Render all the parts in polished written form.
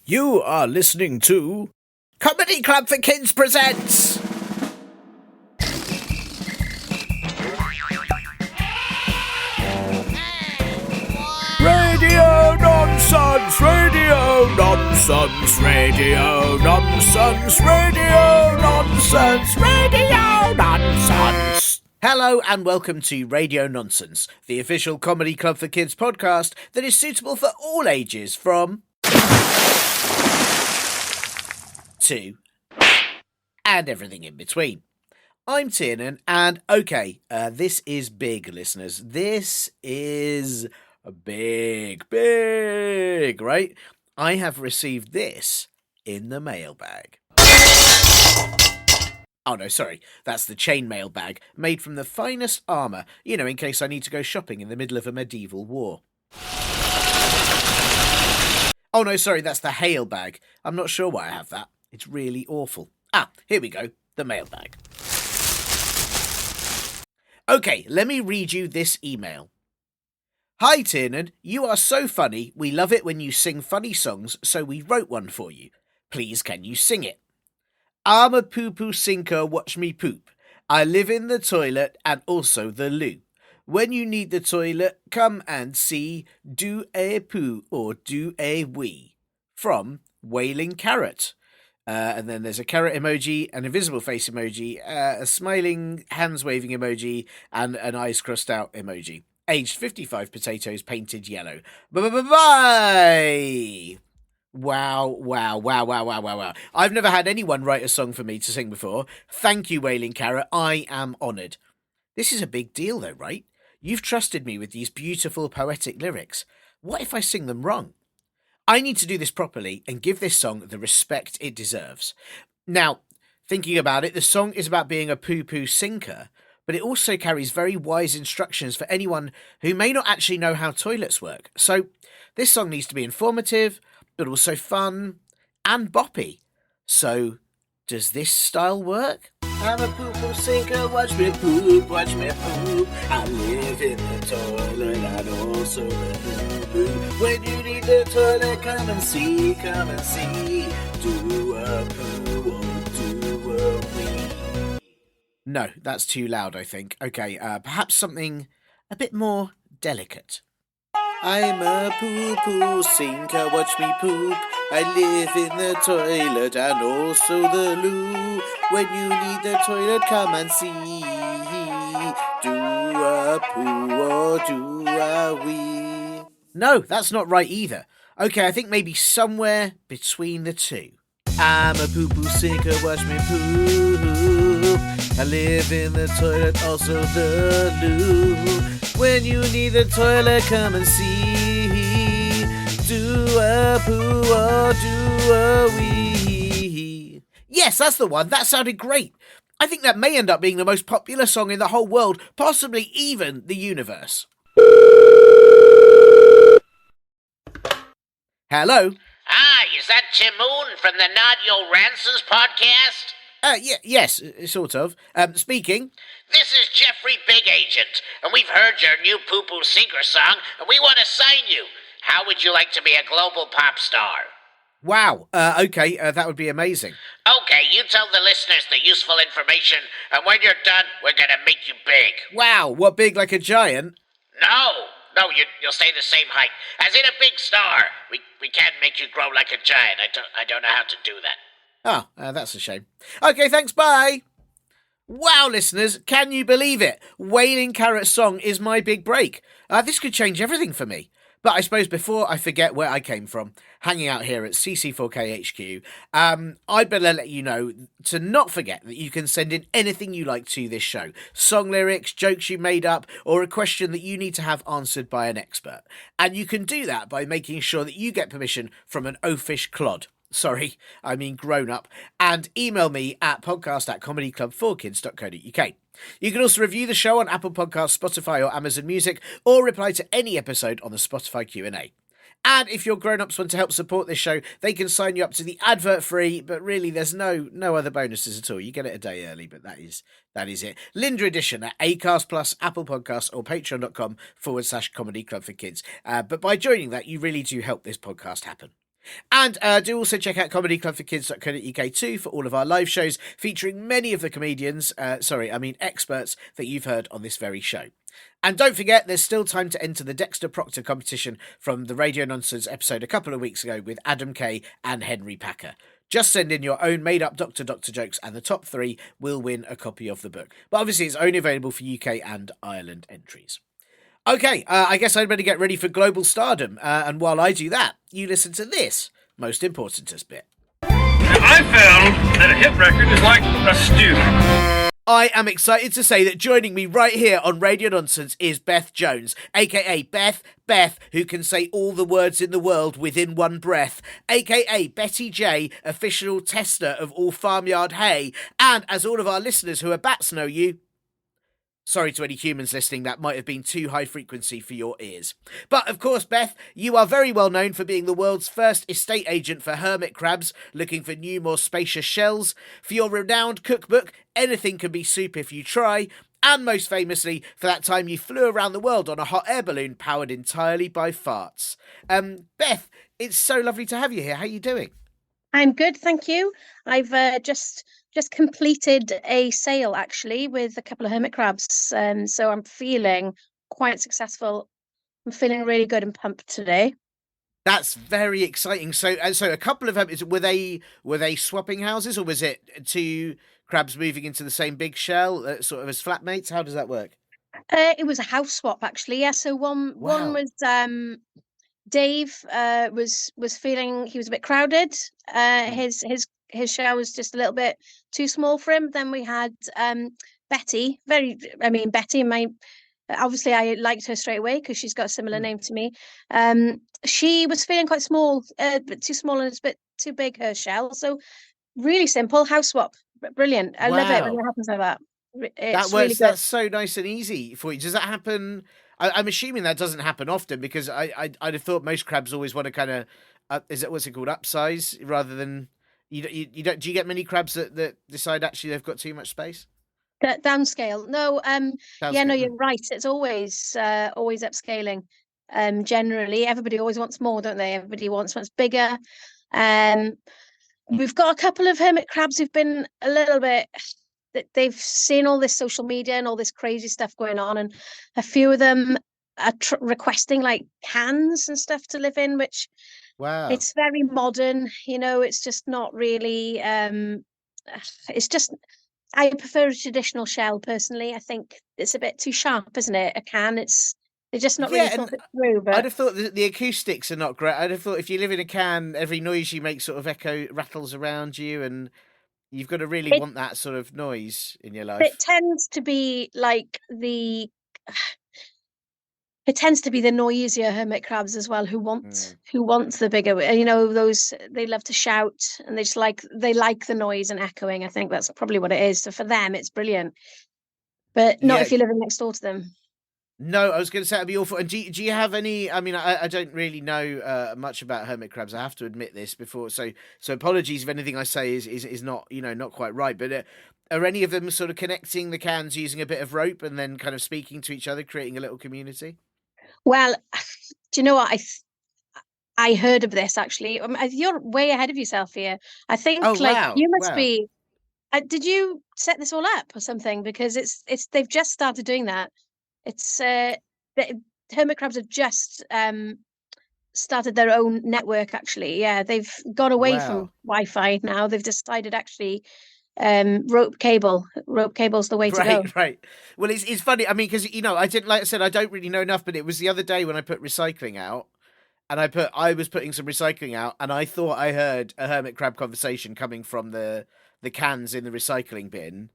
You are listening to Comedy Club for Kids presents Radio Nonsense, Radio Nonsense, Radio Nonsense, Radio Nonsense, Radio Nonsense. Hello and welcome to Radio Nonsense, the official Comedy Club for Kids podcast that is suitable for all ages from 2 and everything in between. I'm Tiernan, and this is big, listeners. This is big, right? I have received this in the mailbag. Oh no, sorry, that's the chain mail bag, made from the finest armour, in case I need to go shopping in the middle of a medieval war. Oh no, sorry, that's the hail bag. I'm not sure why I have that. It's really awful. Here we go, the mailbag. Okay, let me read you this email. Hi Tiernan, you are so funny. We love it when you sing funny songs, so we wrote one for you. Please can you sing it? I'm a poo-poo sinker, watch me poop. I live in the toilet and also the loo. When you need the toilet, come and see. Do a poo or do a wee. From Wailing Carrot. And then there's a carrot emoji, an invisible face emoji, a smiling, hands-waving emoji, and an eyes crossed out emoji. Aged 55 potatoes painted yellow. Bye-bye-bye-bye! Wow. I've never had anyone write a song for me to sing before. Thank you, Wailing Carrot. I am honoured. This is a big deal, though, right? You've trusted me with these beautiful, poetic lyrics. What if I sing them wrong? I need to do this properly and give this song the respect it deserves. Now, thinking about it, the song is about being a poo-poo sinker, but it also carries very wise instructions for anyone who may not actually know how toilets work. So this song needs to be informative, but also fun and boppy. So, does this style work? I'm a poo-poo sinker, watch me poop, watch me poop. I live in the toilet and also the loo. When you need the toilet, come and see. Do a poo or do a wee. No, that's too loud, I think. Okay, perhaps something a bit more delicate. I'm a poo-poo sinker, watch me poop. I live in the toilet and also the loo. When you need the toilet, come and see. Do a poo or do a wee. No, that's not right either. Okay, I think maybe somewhere between the two. I'm a poo-poo sinker, watch me poop. I live in the toilet, also the loo. When you need the toilet, come and see. Do a poo or do a wee. Yes, that's the one. That sounded great. I think that may end up being the most popular song in the whole world, possibly even the universe. Hello? Is that Timoon from the Not Your Rances podcast? Yes, sort of. Speaking. This is Jeffrey Big Agent, and we've heard your new poo-poo sinker song, and we want to sign you. How would you like to be a global pop star? Wow, okay, that would be amazing. Okay, you tell the listeners the useful information, and when you're done, we're gonna make you big. Wow, what, big like a giant? No, you'll stay the same height. As in a big star. We can't make you grow like a giant. I don't know how to do that. Oh, that's a shame. Okay, thanks, bye. Wow, listeners, can you believe it? Wailing Carrot's song is my big break. This could change everything for me. But I suppose before I forget where I came from, hanging out here at CC4KHQ, I'd better let you know to not forget that you can send in anything you like to this show. Song lyrics, jokes you made up, or a question that you need to have answered by an expert. And you can do that by making sure that you get permission from an oafish clod. Sorry, I mean grown up. And email me at podcast@comedyclub4kids.co.uk. You can also review the show on Apple Podcasts, Spotify or Amazon Music, or reply to any episode on the Spotify Q&A. And if your grown-ups want to help support this show, they can sign you up to the advert free, but really there's no other bonuses at all. You get it a day early, but that is it. Linda Edition at Acast Plus, Apple Podcasts, or patreon.com/Comedy Club for Kids. But by joining that, you really do help this podcast happen. And do also check out comedyclubforkids.co.uk too for all of our live shows featuring many of the comedians, experts that you've heard on this very show. And don't forget, there's still time to enter the Dexter Proctor competition from the Radio Nonsense episode a couple of weeks ago with Adam Kay and Henry Packer. Just send in your own made-up Doctor jokes, and the top 3 will win a copy of the book. But obviously, it's only available for UK and Ireland entries. Okay, I guess I'd better get ready for global stardom. And while I do that, you listen to this most importantest bit. I found that a hit record is like a stew. I am excited to say that joining me right here on Radio Nonsense is Beth Jones, aka Beth, who can say all the words in the world within one breath, aka Betty J, official tester of all farmyard hay, and as all of our listeners who are bats know you, sorry to any humans listening, that might have been too high frequency for your ears. But of course, Beth, you are very well known for being the world's first estate agent for hermit crabs looking for new, more spacious shells, for your renowned cookbook, Anything Can Be Soup If You Try, and most famously for that time you flew around the world on a hot air balloon powered entirely by farts. Beth, it's so lovely to have you here. How are you doing? I'm good, thank you. I've just completed a sale actually with a couple of hermit crabs, so I'm feeling quite successful. I'm feeling really good and pumped today. That's very exciting. So a couple of were they swapping houses, or was it 2 crabs moving into the same big shell, sort of as flatmates? How does that work? It was a house swap actually. Yeah, so one was Dave was feeling he was a bit crowded. His shell was just a little bit too small for him. Then we had Betty. Betty, my obviously I liked her straight away because she's got a similar name to me. She was feeling quite small, a bit too small, and it's a bit too big, her shell. So really simple house swap. Brilliant. I love it when it happens like that. It's really good. That's so nice and easy for you. Does that happen? I'm assuming that doesn't happen often, because I'd have thought most crabs always want to kind of what's it called, upsize, rather than you don't. Do you get many crabs that decide actually they've got too much space? Downscale. No, yeah, no, you're right. It's always upscaling. Generally, everybody always wants more, don't they? Everybody wants bigger. We've got a couple of hermit crabs who've been a little bit. They've seen all this social media and all this crazy stuff going on, and a few of them are requesting like cans and stuff to live in, which it's very modern. It's just not really. It's just. I prefer a traditional shell personally. I think it's a bit too sharp, isn't it? A can, they're just not really thought it through. But I'd have thought the acoustics are not great. I'd have thought if you live in a can, every noise you make sort of rattles around you, and you've got to really want that sort of noise in your life. It tends to be like it tends to be the noisier hermit crabs as well who want the bigger, those, they love to shout, and they like the noise and echoing. I think that's probably what it is. So for them it's brilliant, but not if you're living next door to them. No, I was going to say it'd be awful. And do you have any? I mean, I don't really know much about hermit crabs. I have to admit this before, so apologies if anything I say is not not quite right. But are any of them sort of connecting the cans using a bit of rope and then kind of speaking to each other, creating a little community? Well, do you know what I heard of this actually? You're way ahead of yourself here. I think you must be. Did you set this all up or something? Because it's they've just started doing that. It's the hermit crabs have just started their own network actually. Yeah, they've gone away from Wi-Fi now. They've decided actually rope cable's the way to go. Right. Well, it's funny. I mean, because I didn't, like I said, I don't really know enough. But it was the other day when I put recycling out, and I was putting some recycling out, and I thought I heard a hermit crab conversation coming from the cans in the recycling bin.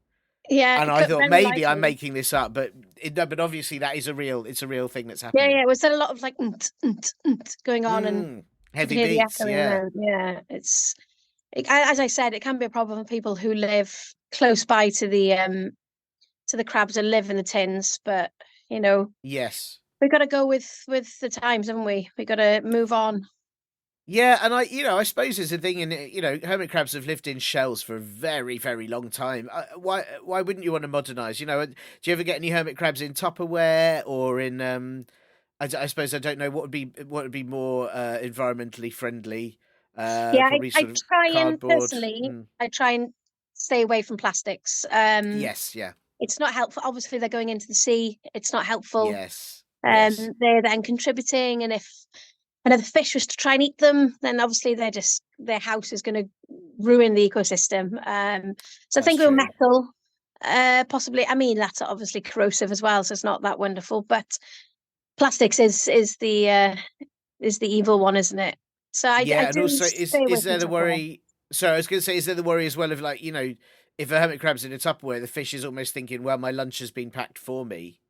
Yeah, and I thought maybe I'm making this up, but obviously that is it's a real thing that's happening. Yeah. Was there a lot of like going on and heavy beats? Yeah. It's as I said, it can be a problem for people who live close by to the crabs and live in the tins, but yes, we've got to go with the times, haven't we? We've got to move on. Yeah, and I suppose there's a thing in hermit crabs have lived in shells for a very, very long time. Why wouldn't you want to modernise? Do you ever get any hermit crabs in Tupperware or in? I suppose I don't know what would be more environmentally friendly. Yeah, Probably I sort of try and cardboard. personally, I try and stay away from plastics. Yes, yeah, It's not helpful. Obviously, they're going into the sea. It's not helpful. yes, yes. They're then contributing, and if another fish was to try and eat them, then obviously their house is going to ruin the ecosystem. So I That's think with true. metal, possibly. I mean, that's obviously corrosive as well, so it's not that wonderful. But plastics is the evil one, isn't it? So I Yeah, and do also stay away is from there the Tupperware. worry? So I was going to say, is there the worry as well of like if a hermit crab's in a Tupperware, the fish is almost thinking, well, my lunch has been packed for me.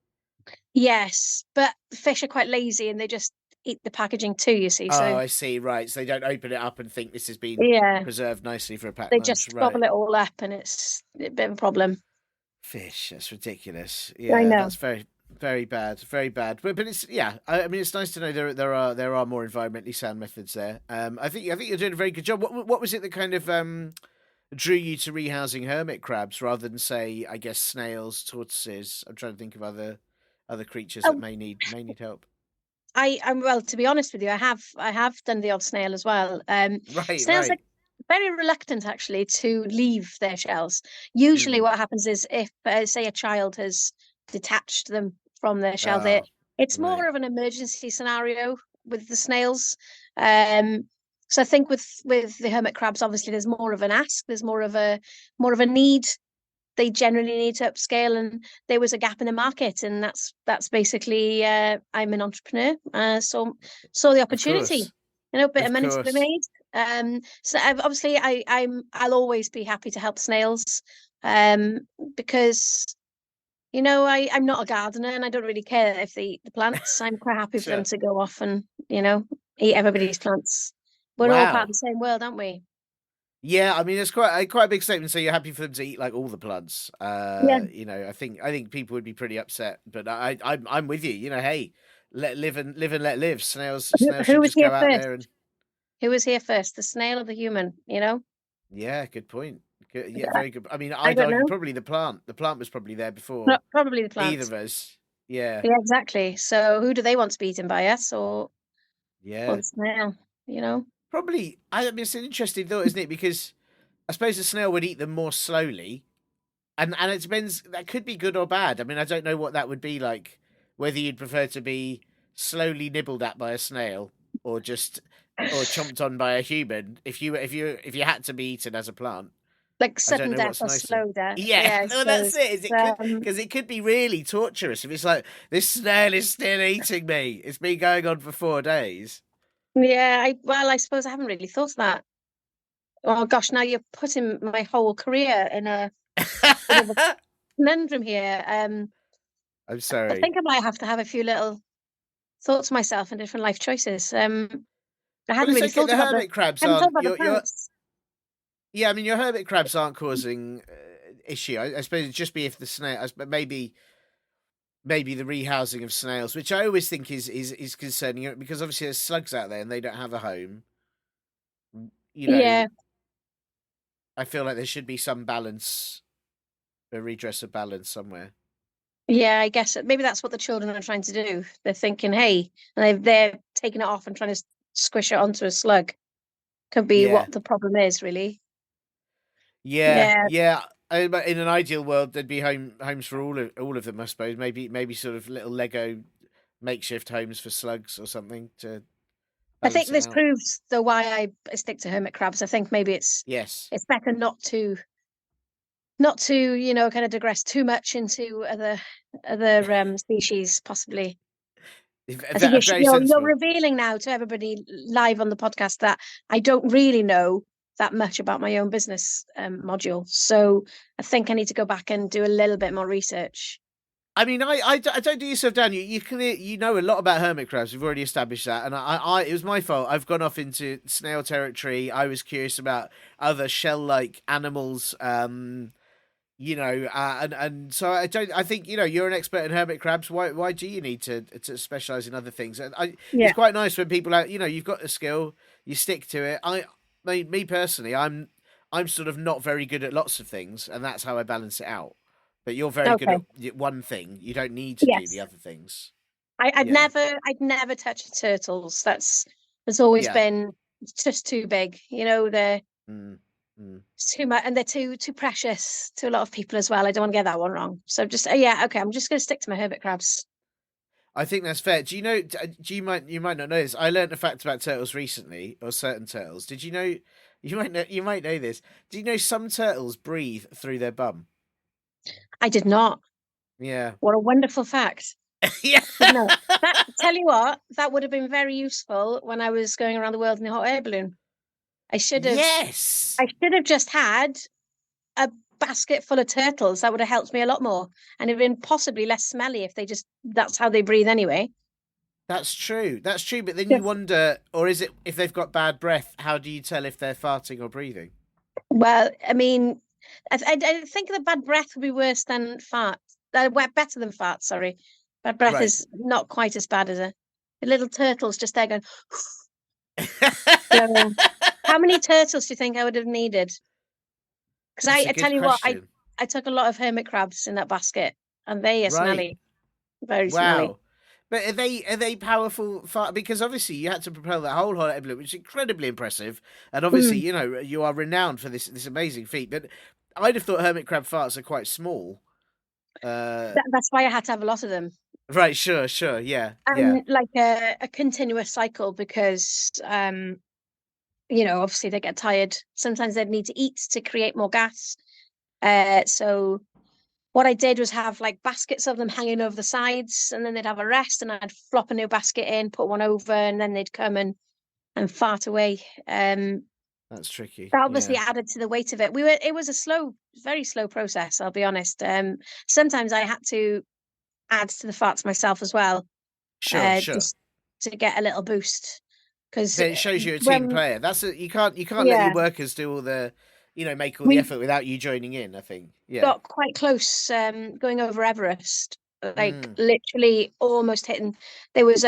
Yes, but the fish are quite lazy and they just eat the packaging too, you see. Oh, So I see. Right, so they don't open it up and think this has been yeah, preserved nicely for a packed they lunch. just gobble Right. it all up and it's a bit of a problem. Fish, that's ridiculous. I Yeah, know. that's very, very bad, very bad. But it's yeah. I mean, it's nice to know there are more environmentally sound methods there. I think you're doing a very good job. What was it that kind of drew you to rehousing hermit crabs rather than say, I guess, snails, tortoises? I'm trying to think of other creatures that Oh, may need help. I'm well, to be honest with you, I have done the odd snail as well. Right, Snails are right. very reluctant actually to leave their shells. Usually, Mm. what happens is if, say, a child has detached them from their shell, Oh, it's more right. of an emergency scenario with the snails. Um, so I think with the hermit crabs, obviously, there's more of an ask, there's more of a need. They generally need to upscale, and there was a gap in the market, and that's basically I'm an entrepreneur, so saw the Of opportunity, course, a bit of of money to be course. made. So obviously I'll always be happy to help snails, because I'm not a gardener and I don't really care if they eat the plants. I'm quite happy for them Sure. to go off and eat everybody's plants. We're all part of Wow. the same world, aren't we? Yeah, I mean it's quite a big statement. So you're happy for them to eat like all the plants. Yeah. I think people would be pretty upset, but I'm with you. Hey, live and let live. Snails Who should was just here go out first? there and Who was here first, the snail or the human? yeah, good point. Good, yeah, very good. I mean, I I'd don't argue know. probably the plant. The plant was probably there before Probably the either plants. of us. Yeah, Yeah, exactly. So who do they want to be eaten by, us or yeah, the snail? You know? probably. I mean, it's an interesting thought, isn't it? Because I suppose the snail would eat them more slowly. And it depends. That could be good or bad. I mean, I don't know what that would be like. Whether you'd prefer to be slowly nibbled at by a snail, or chomped on by a human. If you had to be eaten as a plant, Like I don't sudden know death what's or nicer. slow death. Yeah, Yeah, I well, that's suppose. it. Is it could because it could be really torturous if it's like this snail is still eating me. It's been going on for 4 days. Yeah, I suppose I haven't really thought of that. Oh gosh, now you're putting my whole career in a bit of a conundrum here. I'm I sorry. think I might have to have a few little thoughts myself and different life choices. I Well, hadn't it's really okay. thought The about the hermit crabs hadn't thought aren't. about the You're plants. Yeah, I mean, your hermit crabs aren't causing issue. I suppose it'd just be if the snail, maybe the rehousing of snails, which I always think is concerning, because obviously there's slugs out there and they don't have a home. You know, Yeah, I feel like there should be some balance, a redress of balance somewhere. yeah, I guess maybe that's what the children are trying to do. They're thinking, hey, and they're taking it off and trying to squish it onto a slug. Could be Yeah, what the problem is, really. yeah, Yeah, yeah. But in an ideal world, there'd be homes for all of them. I suppose maybe sort of little Lego makeshift homes for slugs or something to I think balance it this out. proves the why I stick to hermit crabs. I think maybe it's Yes. it's better not to kind of digress too much into other species, possibly. I think Very you're sensible. revealing now to everybody live on the podcast that I don't really know that much about my own business module. So I think I need to go back and do a little bit more research. I mean, I don't do yourself down. You know a lot about hermit crabs. We've already established that, and it was my fault. I've gone off into snail territory. I was curious about other shell-like animals. And so I don't. I think you're an expert in hermit crabs. Why do you need to specialize in other things? And it's Yeah. quite nice when people are. You've got a skill, you stick to it. Me personally, I'm sort of not very good at lots of things, and that's how I balance it out. But you're very good Okay. at one thing. You don't need to do the Yes. other things. I'd Yeah, never touch turtles. That's always yeah, been. just too big. You know, they're Mm, mm. too much, and they're too precious to a lot of people as well. I don't want to get that one wrong. So just yeah, okay. I'm just going to stick to my hermit crabs. I think that's fair. Do you know? Do you might not know this? I learned a fact about turtles recently, or certain turtles. Did you know? You might know. You might know this. Do you know some turtles breathe through their bum? I did not. Yeah. What a wonderful fact. Yeah. Didn't know. That tell you what, that would have been very useful when I was going around the world in the hot air balloon. I should have. Yes. I should have just had a basket full of turtles. That would have helped me a lot more, and it'd been possibly less smelly if they just. That's how they breathe anyway. That's true. That's true. But then you Just wonder, or is it if they've got bad breath? How do you tell if they're farting or breathing? well, I mean, I think the bad breath would be worse than farts. Better than farts. Sorry, bad breath Right. is not quite as bad as a. The little turtles just there going. So, how many turtles do you think I would have needed? Because That's a I tell good you what, question. I took a lot of hermit crabs in that basket, and they are Right. smelly, very smelly. Wow. But are they powerful? Because obviously you had to propel that whole hot air balloon, which is incredibly impressive. And obviously, Mm. you know, you are renowned for this amazing feat. But I'd have thought hermit crab farts are quite small. That's why I had to have a lot of them, Right. Sure. Sure. Yeah. Yeah. and like a continuous cycle because you know, obviously they get tired. Sometimes they need to eat to create more gas. So what I did was have like baskets of them hanging over the sides, and then they'd have a rest, and I'd flop a new basket in, put one over, and then they'd come and fart away. That's tricky. That obviously Yeah. added to the weight of it. It was a slow, very slow process, I'll be honest. Sometimes I had to add to the farts myself as well, Sure. Sure. just to get a little boost. Because Then it shows you're a team when, player. You can't let your yeah, workers do all the, make all the we effort without you joining in. I think. Yeah. got quite close going over Everest, like Mm. literally almost hitting. There was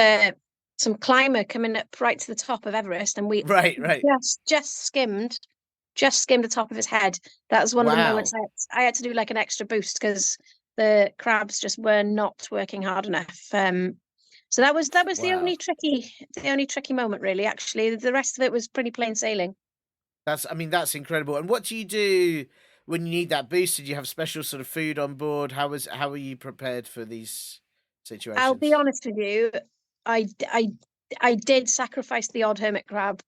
some climber coming up right to the top of Everest, and we Right. Right. just skimmed the top of his head. That was one of the moments Wow. I had to do like an extra boost because the crabs just were not working hard enough. So that was Wow. the only tricky moment really. Actually, the rest of it was pretty plain sailing. That's incredible. And what do you do when you need that boost? Did you have special sort of food on board? How were you prepared for these I'll be situations? honest with you, I d- I did sacrifice the odd hermit crab.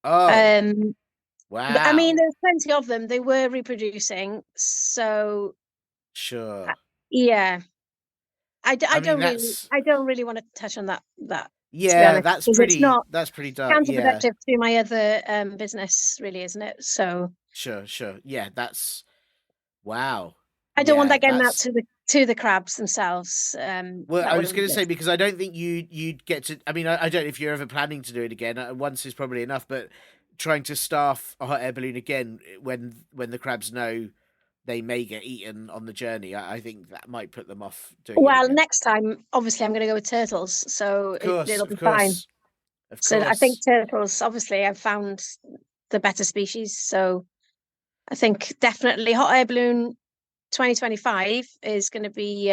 Oh, Um, I mean, wow. there's plenty of them. They were reproducing, so Sure. yeah. I mean, that's I don't really want to touch on that to be yeah, honest, because it's not that's pretty dark. Yeah. counterproductive to my other business, really, isn't it? So Sure, sure. Yeah, that's wow. I don't want Yeah, that getting out that's to the crabs themselves. well, That I would was have been going to good. say because I don't think you'd get to. I mean, I don't know if you're ever planning to do it again. Once is probably enough, but trying to staff a hot air balloon again when the crabs know they may get eaten on the journey, I think that might put them off doing it Well, again. next time, obviously, I'm going to go with turtles, so it'll Of be fine. course, of So I think course. turtles, obviously, I've found the better species. So I think definitely hot air balloon 2025 is going to be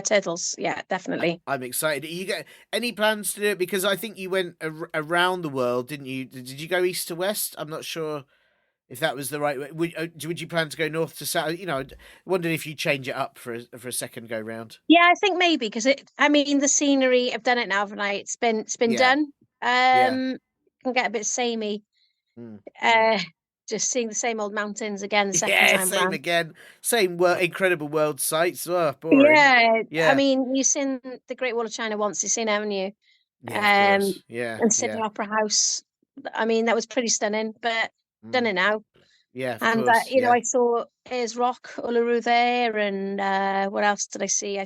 turtles. Yeah, definitely. I'm excited. You get any plans to do it? Because I think you went around the world, didn't you? Did you go east to west? I'm not sure if that was the right way. Would you plan to go north to south? I wondered if you change it up for a second go round. Yeah, I think maybe because I mean, the scenery. I've done it now, haven't I? It's been Yeah, done. yeah. Can get a bit samey. Mm, mm. Uh, just seeing the same old mountains again the second Yeah, time same round. again. Same incredible world sights. Oh, boring. Yeah, I Yeah, mean, you've seen the Great Wall of China once. You've seen, it, haven't you? yeah, of Um, course. Yeah, and Sydney yeah. Opera House. I mean, that was pretty stunning. But done Mm, it now. yeah, of And course. you know, Yeah. I saw Ayers Rock, Uluru there, and what else did I see?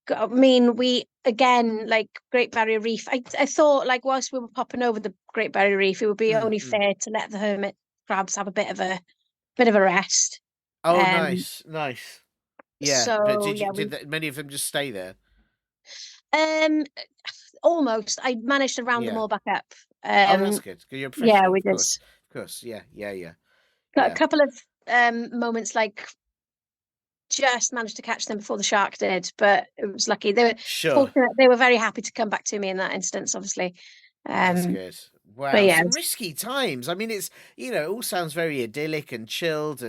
I mean, we again like Great Barrier Reef. I thought like whilst we were popping over the Great Barrier Reef, it would be Mm, only mm. fair to let the hermit crabs have a bit of a rest. Oh, Um, nice, nice. Yeah, but so yeah, many of them just stay there? um almost. I managed to round them Yeah. all back up. Oh, that's good. 'Cause you're a Yeah, professional, we of did. course. Of course. Yeah, yeah, yeah, Got a yeah. couple of moments like just managed to catch them before the shark did, but it was lucky. They were Sure. fortunate. They were very happy to come back to me in that instance, obviously. That's good. But Wow, yeah, some risky times. I mean, it's it all sounds very idyllic and chilled,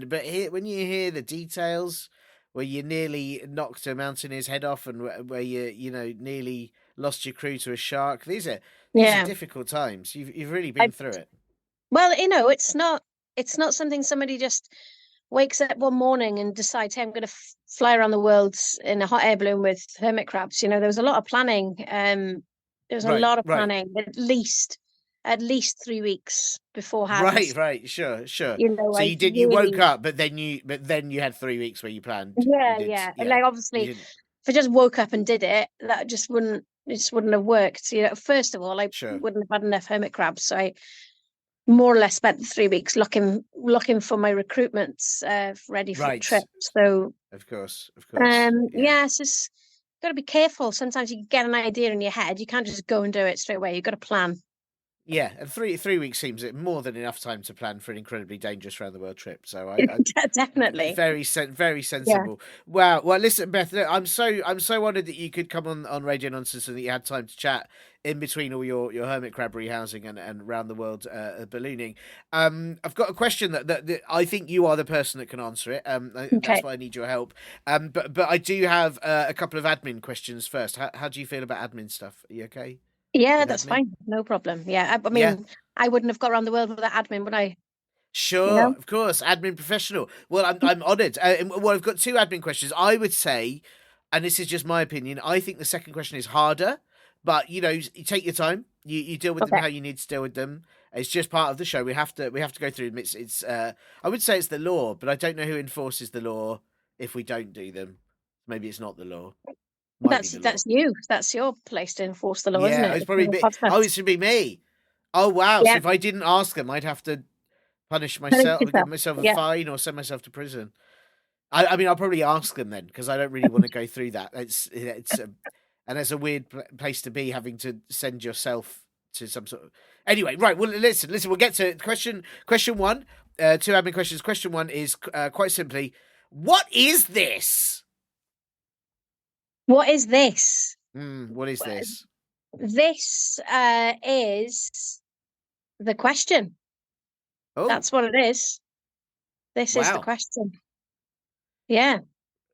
but here, when you hear the details, where you nearly knocked a mountaineer's head off, and where you nearly lost your crew to a shark, these are yeah. difficult times. You've really I, been through it. well, it's not something somebody just wakes up one morning and decides, hey, I'm going to fly around the world in a hot air balloon with hermit crabs. There was a lot of planning. There was a Right, lot of right, planning, at least 3 weeks beforehand. right. Sure, sure. So I you woke really, up, but then you had 3 weeks where you planned. You yeah, did, yeah. And yeah. like You obviously, didn't. if I just woke up and did it, it just wouldn't have worked. First of all, I Sure. wouldn't have had enough hermit crabs, so I more or less spent the 3 weeks looking for my recruitments ready for the trip. Right. So Of course. Of course. Yeah. yeah, it's just got to be careful. Sometimes you get an idea in your head, you can't just go and do it straight away. You've got to plan. Yeah, and 3 weeks seems more than enough time to plan for an incredibly dangerous round the world trip. So I Definitely. very Yeah. sensible. Wow. Well, listen, Beth, look, I'm so honoured that you could come on Radio Nonsense and that you had time to chat in between all your hermit crab rehousing and round the world ballooning. I've got a question that I think you are the person that can answer it. That's Okay. why I need your help. But I do have a couple of admin questions first. How do you feel about admin stuff? Are you okay Yeah, with that's admin? fine. No problem. Yeah. I Yeah. mean, I wouldn't have got around the world without admin, would I? You Sure, know? of course, admin professional. Well, I'm honoured. Well, I've got two admin questions. I would say, and this is just my opinion, I think the second question is harder. But you take your time. You deal with them Okay. how you need to deal with them. It's just part of the show. We have to go through them. It's I would say it's the law, but I don't know who enforces the law if we don't do them. Maybe it's not the law. Might be That's the law. that's you. That's your place to enforce the law, isn't Yeah, it? it's It's probably your be. Oh, podcast. it should be me. Oh wow! So Yeah. if I didn't ask them, I'd have to punish Punish myself, give yourself. myself a Yeah. fine, or send myself to prison. I mean, I'll probably ask them then because I don't really want to go through that. And it's a weird place to be, having to send yourself to some sort of. Anyway, right. Well, listen. We'll get to question. Question one. Two admin questions. Question one is quite simply, what is this? What is this? What is this? This is the question. Oh, That's what it is. This is the wow. question. Yeah.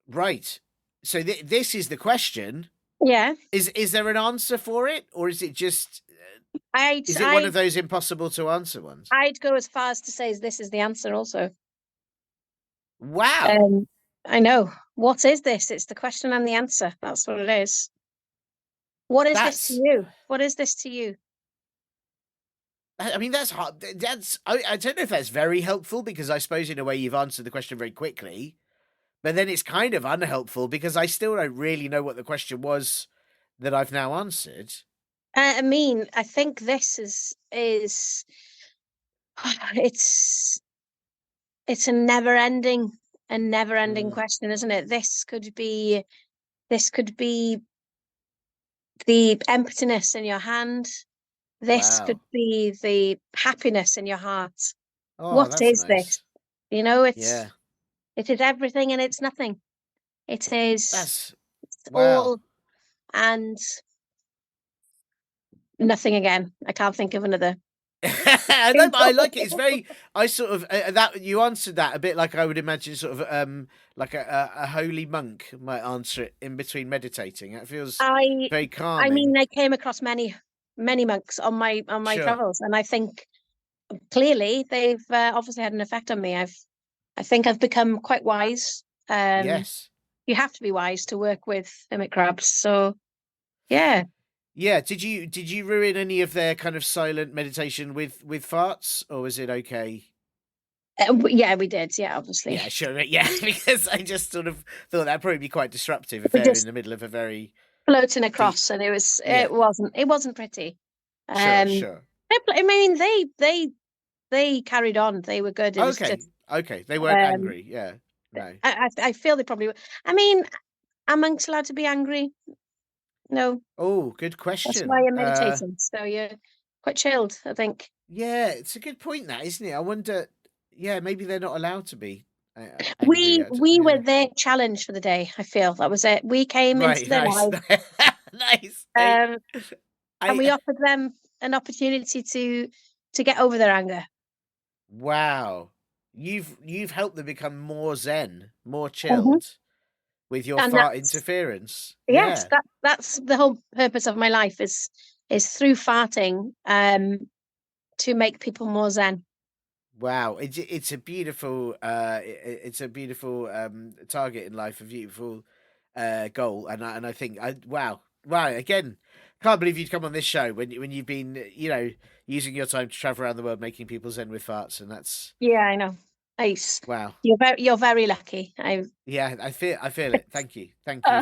Right. So this is the question. Yeah. Is there an answer for it, or is it just? I'd Is it one of I'd those impossible to answer ones? I'd go as far as to say this is the answer also. Wow. Um I know. What is this? It's the question and the answer. That's what it is. What is this to That's. you? What is this to you? I mean, that's hard. I don't know if that's very helpful, because I suppose in a way you've answered the question very quickly, but then it's kind of unhelpful because I still don't really know what the question was that I've now answered. I mean, I think this is it's it's a never ending Mm, question, isn't it? This could be the emptiness in your hand. This could wow. be the happiness in your heart. Oh, What that's is this? nice. It's Yeah. it is everything and it's nothing. It is That's wow. all and nothing again. I can't think of another. I know, but I like it. It's very. I sort of that you answered that a bit like I would imagine, sort of like a holy monk might answer it in between meditating. It feels I very I calming. mean, I came across many monks on my Sure. travels, and I think clearly they've obviously had an effect on me. I think I've become quite wise. Yes. You have to be wise to work with hermit crabs. So yeah, Yeah. Did you ruin any of their kind of silent meditation with farts, or was it okay? yeah, we did. Yeah, obviously Yeah, sure. Yeah, because I just sort of thought that'd probably be quite disruptive if we they're in just the middle of a very floating deep. across, and it was Yeah. it wasn't pretty. Sure. Um, Sure. I mean, they carried on. They were good. It was Okay. just Okay. They weren't um, angry. Yeah. No. I feel they probably were. I mean, are monks allowed to be angry? No, Oh, good that's why question. you're meditating. So you're quite chilled, I think. Yeah, it's a good point, that, isn't it? I wonder. Yeah, maybe they're not allowed to be angry. We we were Yeah. their challenge for the day. I feel that was it. We came into Right. their Nice. life. Nice. Um, and we offered them an opportunity to get over their anger. Wow. You've helped them become more zen, more Mhm. chilled with your And fart that's interference. yes, Yeah. that's the whole purpose of my life is through farting to make people more zen. Wow. It's a beautiful it's a beautiful target in life, a beautiful goal, and I think wow. Wow, again, can't believe you'd come on this show when you've been, using your time to travel around the world making people zen with farts, and that's Yeah, I know. Nice. wow. You're very lucky. Yeah, I feel it. Thank you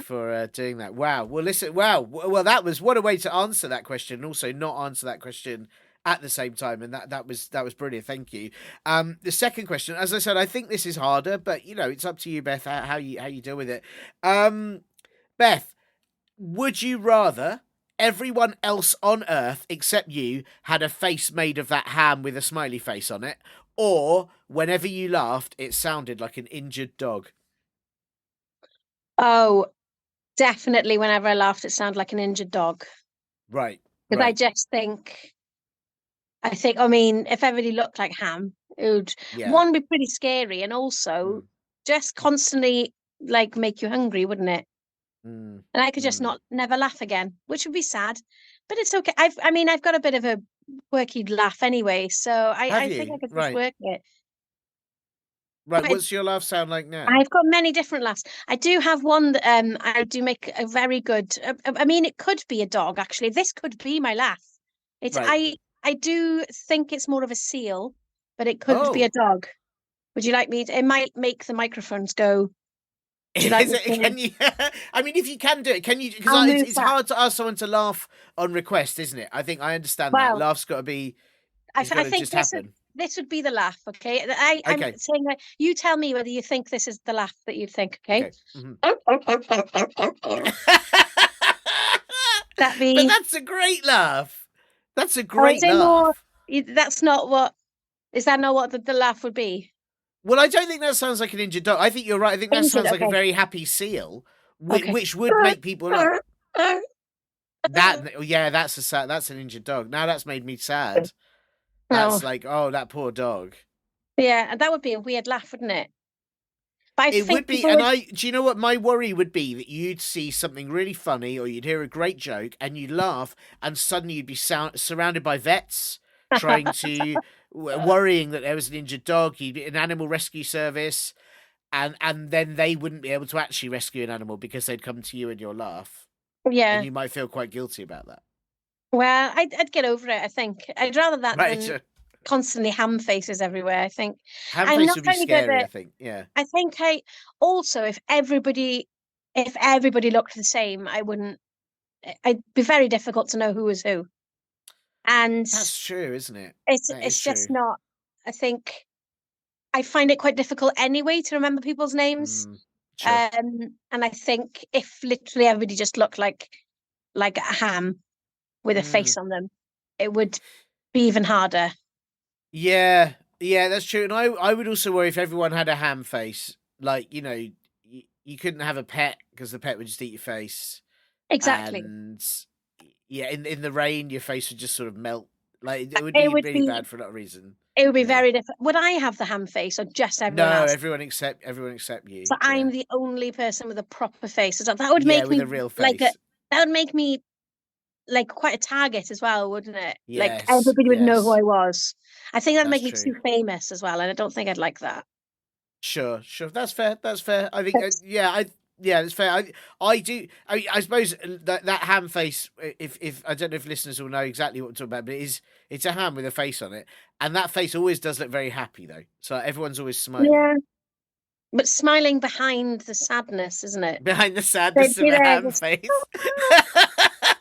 for doing that. Wow. Well, listen. Wow. Well, that was what a way to answer that question, and also not answer that question at the same time, and that was brilliant. Thank you. The second question, as I said, I think this is harder, but it's up to you, Beth, how you deal with it. Beth, would you rather everyone else on Earth except you had a face made of that ham with a smiley face on it, or whenever you laughed, it sounded like an injured dog? Oh, definitely. Whenever I laughed, it sounded like an injured dog. Right, Because I right. just think, I mean, if everybody looked like ham, it would Yeah. one be pretty scary, and also Mm, just constantly like make you hungry, wouldn't it? mm, And I could just mm. not never laugh again, which would be sad. But it's okay. I've got a bit of a quirky laugh anyway, so Have I think I you? could just Right. work it. Right. But What's your laugh sound like now? I've got many different laughs. I do have one that I do make a very good. I mean, it could be a dog actually. This could be my laugh. It's Right. I do think it's more of a seal, but it could be a Oh. dog. Would you like me to, it might make the microphones go. Do you like Is me it? to? Can you? I mean, if you can do it, can you? Because I'll it's move it's that. hard to ask someone to laugh on request, isn't it? I think I understand that. Well, Laugh's got to be. It's got I to think just happen. this would be the laugh. Okay, I'm Okay. saying that you tell me whether you think this is the laugh that you think. Okay. Okay. Mhm. That But be? that's a great laugh. That's a Or is great it more? laugh. That's not what. Is that not what the laugh would be? Well, I don't think that sounds like an injured dog. I think you're right. I think that Injured. sounds like a Okay. very happy seal, Okay. which would make people laugh. That yeah, that's an injured dog. Now that's made me sad. No. That's like, oh, that poor dog. Yeah, and that would be a weird laugh, wouldn't it? But I It would think be, people and would. do you know what my worry would be? That you'd see something really funny, or you'd hear a great joke, and you'd laugh, and suddenly you'd be surrounded by vets trying to, worrying that there was an injured dog. You'd be an animal rescue service, and then they wouldn't be able to actually rescue an animal because they'd come to you and your laugh, and Yeah. you might feel quite guilty about that. Well, I'd get over it. I think I'd rather that Right? than constantly ham faces everywhere. I think I'm Ham-face not would be very good scary, I at. think. Yeah. I think I also if everybody looked the same, I wouldn't. It'd be very difficult to know who was who, and That's true, isn't it? That is it's just true. not. I think I find it quite difficult anyway to remember people's names. Mm, sure. And I think if literally everybody just looked like a ham with a Mm. face on them, it would be even harder. Yeah, yeah, that's true. And I would also worry if everyone had a ham face. Like, you couldn't have a pet because the pet would just eat your face. Exactly. And yeah, in the rain, your face would just sort of melt. Like, it would It be would really be bad for that reason. it would be Yeah. very different. Would I have the ham face or just everyone No, else? everyone except So you. I'm Yeah. the only person with a proper face. So that would Yeah, make with me a real like a face. that would make me like quite a target as well, wouldn't it? Like Yes, everybody would know who yes. I was. I think that'd That's make me true. too famous as well, and I don't think I'd like that. Sure, sure. That's fair. That's fair. I think, But yeah, that's fair. I do. I suppose that ham face. If I don't know if listeners will know exactly what I'm talking about, but it's a ham with a face on it, and that face always does look very happy though. So everyone's always smiling yeah, but smiling behind the sadness, isn't it? behind the They'd sadness of be a there ham just face.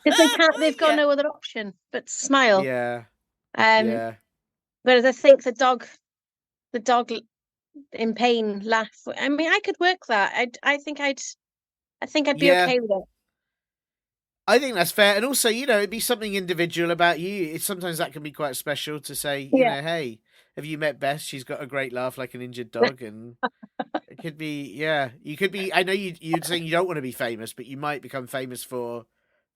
because they can't. They've got Yeah, no other option but to smile. yeah, Um, yeah, whereas I think the dog in pain laugh. I mean, I could work that. I think I'd be yeah. okay with it. I think that's fair, and also, it'd be something individual about you. It's sometimes that can be quite special to say, Yeah. hey, have you met Beth? She's got a great laugh like an injured dog, and it could be, yeah. You could be. I know you're saying you don't want to be famous, but you might become famous for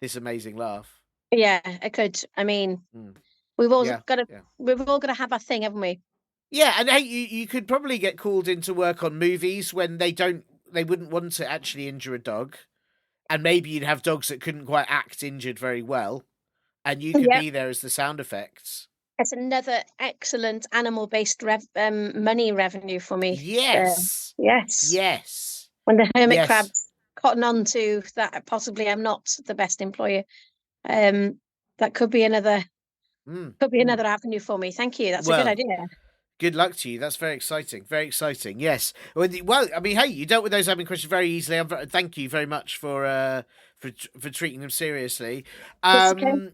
this amazing laugh. Yeah, I could. I mean, Mm. we've all Yeah, got to, yeah. we've all got to have our thing, haven't we? Yeah, and hey, you could probably get called into work on movies when they wouldn't want to actually injure a dog, and maybe you'd have dogs that couldn't quite act injured very well, and you could Yep. be there as the sound effects. It's another excellent animal-based money revenue for me. Yes, Yes. yes, When the hermit yes. crabs cotton on to that, possibly I'm not the best employer. Um, that could be another Mm, could be mm. another avenue for me. Thank you. That's a good Well, idea. good luck to you. That's very exciting. Very exciting. Yes. Well, I mean, hey, you dealt with those admin questions very easily. Thank you very much for treating them seriously. That's okay.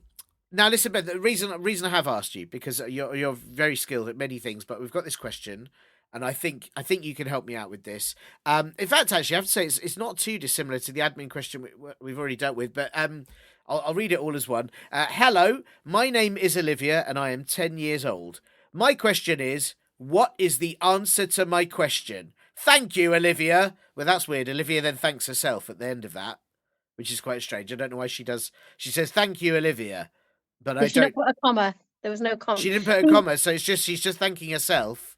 Now, listen, Ben. The reason I have asked you because you're very skilled at many things, but we've got this question, and I think you can help me out with this. In fact, actually, I have to say it's not too dissimilar to the admin question we've already dealt with, but I'll read it all as one. Hello, my name is Olivia, and I am 10 years old. My question is, what is the answer to my question? Thank you, Olivia. Well, that's weird. Olivia then thanks herself at the end of that, which is quite strange. I don't know why she does. She says, thank you, Olivia. But I Did you not don't. put a comma? There was no comma. She didn't put a comma, so she's just thanking herself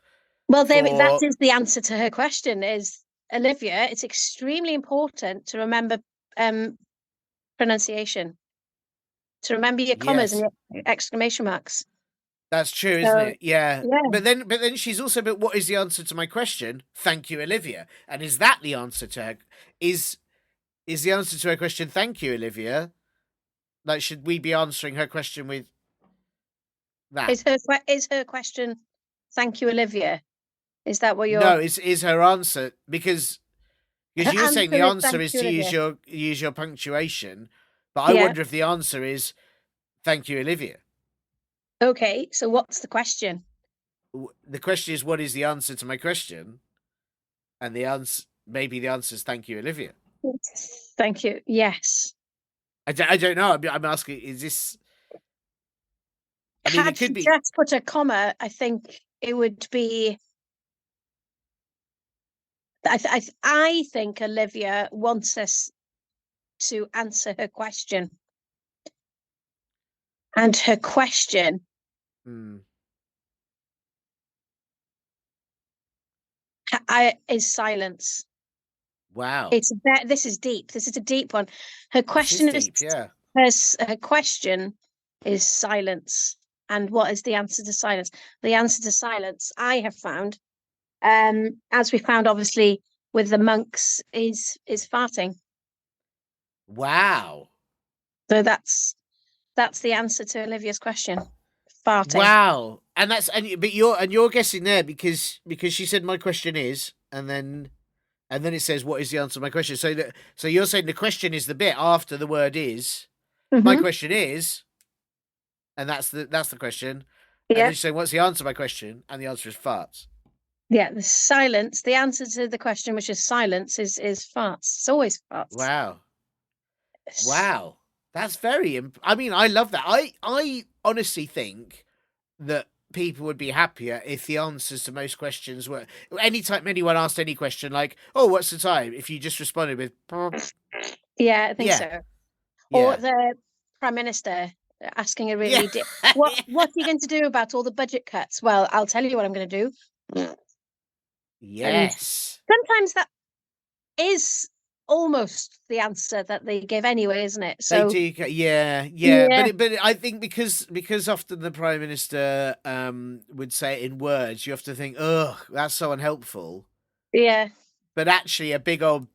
Well, that for. is the answer to her question. Is Olivia? It's extremely important to remember um, pronunciation. To remember your commas and Yes, your exclamation marks. that's true, isn't So it? Yeah. yeah, But then she's also. But what is the answer to my question? Thank you, Olivia. And is that the answer to her? Is the answer to her question? Thank you, Olivia. Like, should we be answering her question with that? is her question? Thank you, Olivia. Is that what your No, is her answer because her you were saying the answer is? answer Thank is you, to Olivia. use your punctuation, but I Yeah. wonder if the answer is thank you, Olivia. Okay. So what's the question? The question is what is the answer to my question, and the answer is thank you, Olivia. Thank you. Yes. I don't know. I'm asking. Is this? I mean, it Had could she be. just put a comma, I think it would be. I think Olivia wants us to answer her question, and her question Hmm, is silence. wow, This is deep. This is a deep one. Her this is question is deep. Yeah. her question is silence. And what is the answer to silence? The answer to silence, I have found, as we found obviously with the monks, is farting. Wow. So that's the answer to Olivia's question. Farting. Wow. But you're guessing there because she said my question is, and then it says what is the answer to my question. So you're saying the question is the bit after the word is. My Mm-hmm. question is, and that's the question. And Yeah. then she's saying what's the answer to my question, and the answer is farts. Yeah. The silence. The answer to the question, which is silence, is farts. It's always farts. Wow. Wow. That's very I mean, I love that. I honestly think that people would be happier if the answers to most questions were anytime anyone asked any question like, "Oh, what's the time?" If you just responded with Yeah, I think yeah. so. Or Yeah. the prime minister asking a Yeah. really what are you going to do about all the budget cuts? Well, I'll tell you what I'm going to do. And Yes. sometimes that is almost the answer that they give anyway, isn't it? They So do, yeah, yeah, yeah, but I think because often the prime minister would say it in words, you have to think, ugh, that's so unhelpful. yeah, But actually, a big old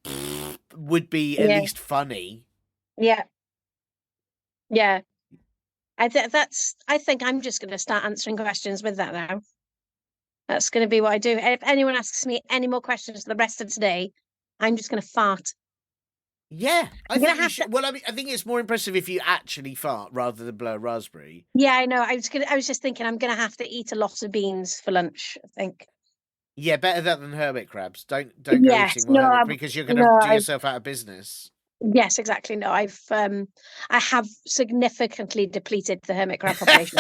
would be at yeah, least funny. yeah, yeah. I think I'm just going to start answering questions with that now. That's going to be what I do. If anyone asks me any more questions for the rest of today, I'm just going to fart. Yeah, I I'm going think to you have to. should. Well, I mean, I think it's more impressive if you actually fart rather than blow a raspberry. Yeah, I know. I was just thinking I'm going to have to eat a lot of beans for lunch, I think. Yeah, better that than hermit crabs. Don't go Yes, eating more hermit because you're gonna no, do yourself out of business. yes, exactly. No, I have significantly depleted the hermit crab population.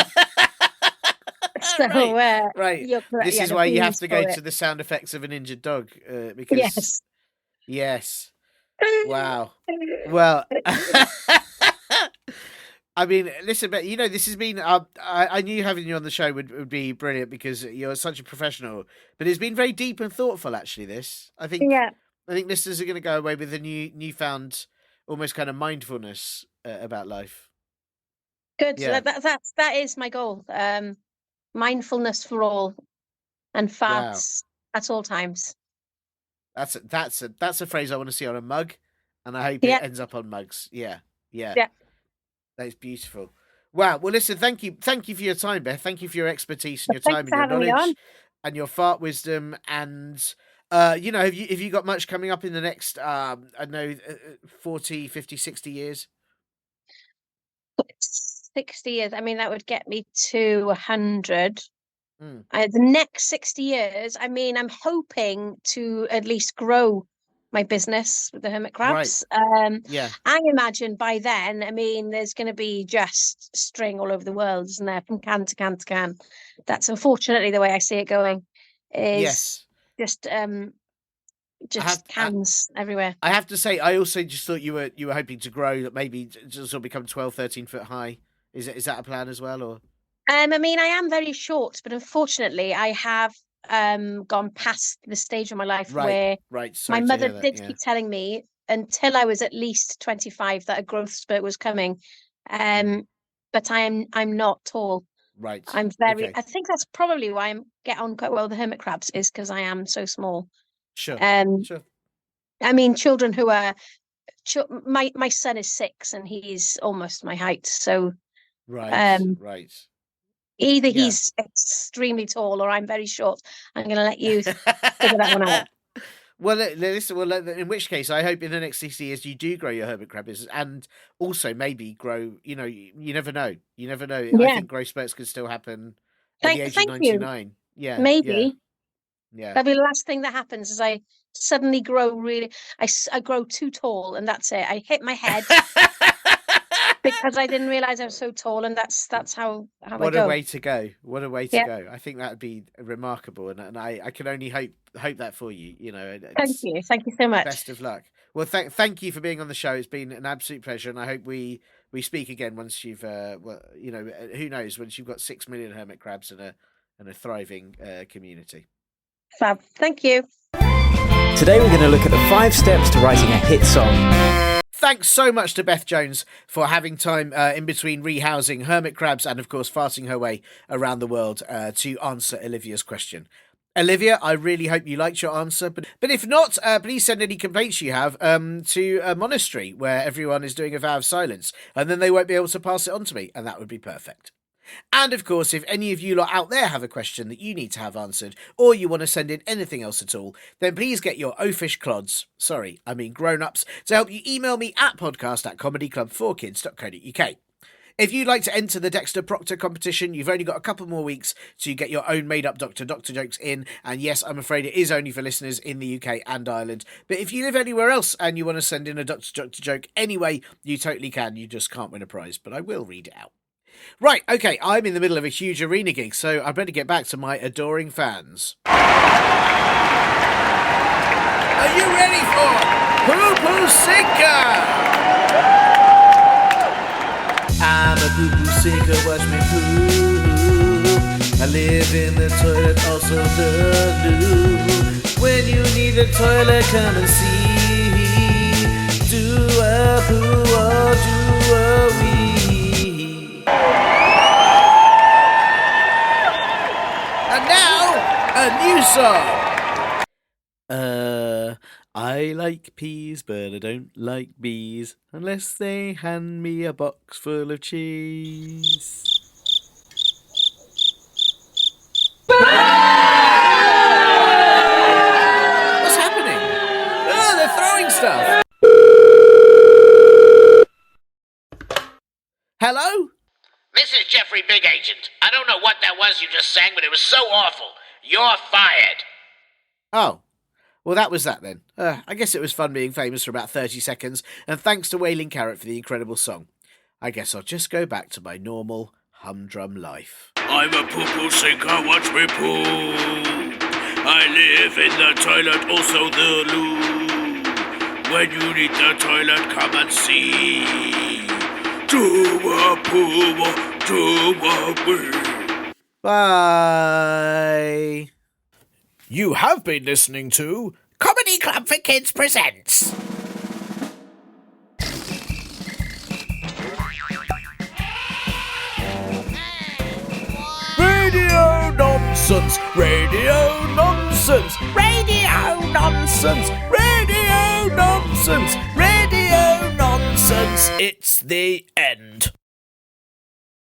So, Right, right. you're correct. This Yeah, is the why you have beans to go for it. to the sound effects of an injured dog because Yes. yes. Wow. Well, I mean, listen, but this has been. I knew having you on the show would be brilliant because you're such a professional. But it's been very deep and thoughtful. Actually, this Yeah, I think listeners are going to go away with a newfound, almost kind of mindfulness about life. good. Yeah. That is my goal. Mindfulness for all and Wow. farts at all times. That's a phrase I want to see on a mug, and I hope Yeah, it ends up on mugs. Yeah. Yeah. yeah. That's beautiful. Wow. Well, listen, thank you for your time, Beth. Thank you for your expertise and your Thanks time and for your having me on. knowledge and your fart wisdom. And, have you got much coming up in the next, I don't know, 40, 50, 60 years? 60 years. I mean, that would get me to 100. Mm. The next 60 years, I mean, I'm hoping to at least grow my business with the hermit Right. crabs. Yeah. I imagine by then, I mean, there's going to be just string all over the world, isn't there? From can to can to can. That's unfortunately the way I see it going. Is Yes. just I have, cans everywhere. I have to say, I also just thought you were hoping to grow, maybe just sort of become 12, 13 foot high. Is that a plan as well, or? I mean, I am very short, but unfortunately, I have gone past the stage of my life Right. where Right. my Sorry to mother hear that. did Yeah. keep telling me until I was at least 25 that a growth spurt was coming. Mm. But I'm not tall. Right. I'm very. Okay. I think that's probably why I get on quite well with the hermit crabs is because I am so small. Sure. Um, Sure. I mean, children who are my son is 6 and he's almost my height. So Right. um, Right. either Yeah. he's extremely tall or I'm very short. I'm going to let you figure that one out. Well, listen. Well, in which case, I hope in the next 60 years you do grow your hermit crab business, and also maybe grow. You never know. You never know. I Yeah. think growth spurts could still happen at the age of Thank you. 99. Yeah. Yeah. Maybe Yeah. that'll be the last thing that happens is I suddenly grow really. I grow too tall and that's it. I hit my head because I didn't realize I was so tall, and that's how I What a go. way to go! What a way to Yeah. go! I think that would be remarkable, and I can only hope that for you. Thank you. Thank you so much. Best of luck. Well, thank you for being on the show. It's been an absolute pleasure, and I hope we speak again once you've who knows, once you've got 6 million hermit crabs and a thriving community. Fab. Thank you. Today we're going to look at the 5 steps to writing a hit song. Thanks so much to Beth Jones for having time in between rehousing hermit crabs and, of course, farting her way around the world to answer Olivia's question. Olivia, I really hope you liked your answer, but if not, please send any complaints you have to a monastery where everyone is doing a vow of silence, and then they won't be able to pass it on to me, and that would be perfect. And of course, if any of you lot out there have a question that you need to have answered, or you want to send in anything else at all, then please get your oafish clods, grown-ups, to help you email me at podcast@comedyclub4kids.co.uk. If you'd like to enter the Dexter Proctor competition, you've only got a couple more weeks to get your own made-up Doctor jokes in, and yes, I'm afraid it is only for listeners in the UK and Ireland, but if you live anywhere else and you want to send in a Doctor joke anyway, you totally can, you just can't win a prize, but I will read it out. Right, okay, I'm in the middle of a huge arena gig, so I better get back to my adoring fans. Are you ready for Poo Poo Sinker? I'm a poo poo sinker, watch me poo. I live in the toilet, also the loo. When you need a toilet, come and see. Do a poo or do a wee. And now, a new song. I like peas, but I don't like bees unless they hand me a box full of cheese. What's happening? Oh, they're throwing stuff. Hello? This is Jeffrey Big Agent. I don't know what that was you just sang, but it was so awful. You're fired. Oh. Well, that was that then. I guess it was fun being famous for about 30 seconds, and thanks to Wailing Carrot for the incredible song. I guess I'll just go back to my normal humdrum life. I'm a poo-poo sinker, watch me poo. I live in the toilet, also the loo. When you need the toilet, come and see. Do-a-poo-a, do-a-wee. Bye. You have been listening to Comedy Club for Kids presents. Radio Nonsense, Radio Nonsense, Radio Nonsense, Radio Nonsense, Radio Nonsense. It's the end.